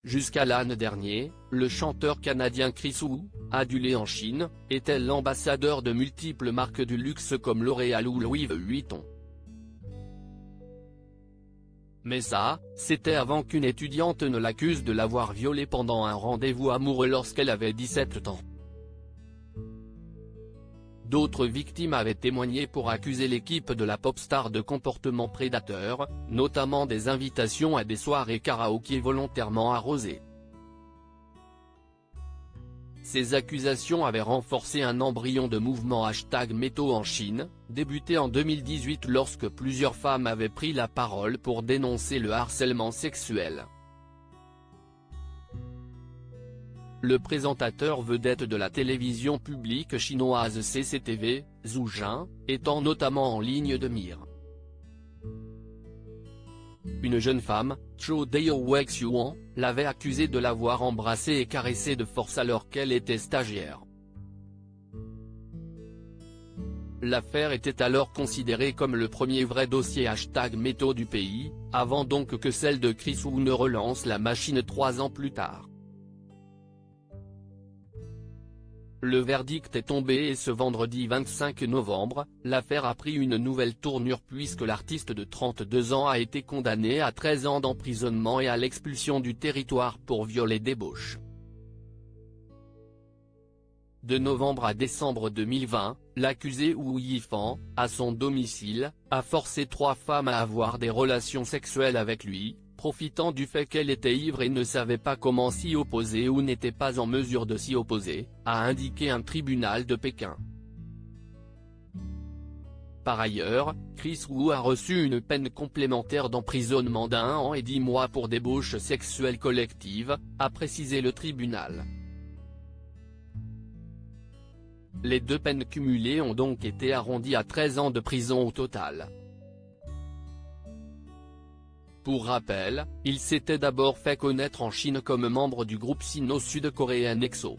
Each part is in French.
Jusqu'à l'an dernier, le chanteur canadien Chris Wu, adulé en Chine, était l'ambassadeur de multiples marques du luxe comme L'Oréal ou Louis Vuitton. Mais ça, c'était avant qu'une étudiante ne l'accuse de l'avoir violé pendant un rendez-vous amoureux lorsqu'elle avait 17 ans. D'autres victimes avaient témoigné pour accuser l'équipe de la pop-star de comportements prédateurs, notamment des invitations à des soirées karaoké volontairement arrosées. Ces accusations avaient renforcé un embryon de mouvement #MeToo en Chine, débuté en 2018 lorsque plusieurs femmes avaient pris la parole pour dénoncer le harcèlement sexuel. Le présentateur vedette de la télévision publique chinoise CCTV, Zhu Jin, étant notamment en ligne de mire. Une jeune femme, Cho Dae-Wei-Xuan, l'avait accusé de l'avoir embrassée et caressée de force alors qu'elle était stagiaire. L'affaire était alors considérée comme le premier vrai dossier #MeToo du pays, avant donc que celle de Chris Wu ne relance la machine 3 ans plus tard. Le verdict est tombé et ce vendredi 25 novembre, l'affaire a pris une nouvelle tournure puisque l'artiste de 32 ans a été condamné à 13 ans d'emprisonnement et à l'expulsion du territoire pour viol et débauche. De novembre à décembre 2020, l'accusé Wu Yifan, à son domicile, a forcé 3 femmes à avoir des relations sexuelles avec lui, profitant du fait qu'elle était ivre et ne savait pas comment s'y opposer ou n'était pas en mesure de s'y opposer, a indiqué un tribunal de Pékin. Par ailleurs, Chris Wu a reçu une peine complémentaire d'emprisonnement d'1 an et 10 mois pour débauche sexuelle collective, a précisé le tribunal. Les 2 peines cumulées ont donc été arrondies à 13 ans de prison au total. Pour rappel, il s'était d'abord fait connaître en Chine comme membre du groupe sino-sud-coréen EXO.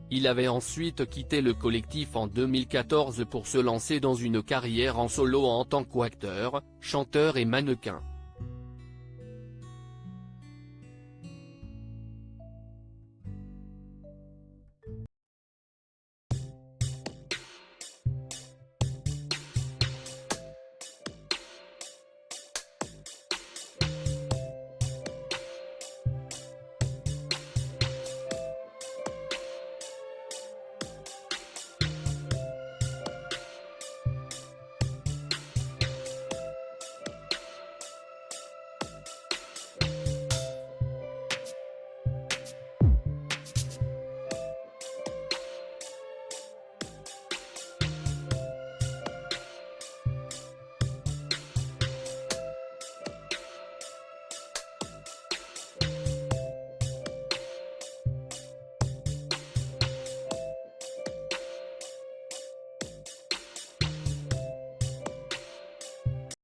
Il avait ensuite quitté le collectif en 2014 pour se lancer dans une carrière en solo en tant qu'acteur, chanteur et mannequin.